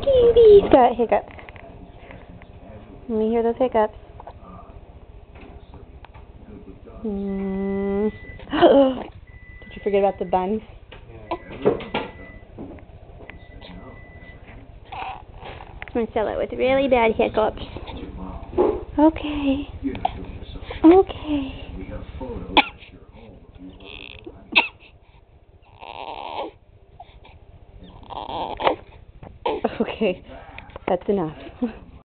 Stevie's got hiccups. Let me hear those hiccups. Did you forget about the buns? Marcella with really bad hiccups. Okay. Okay. Okay. That's enough.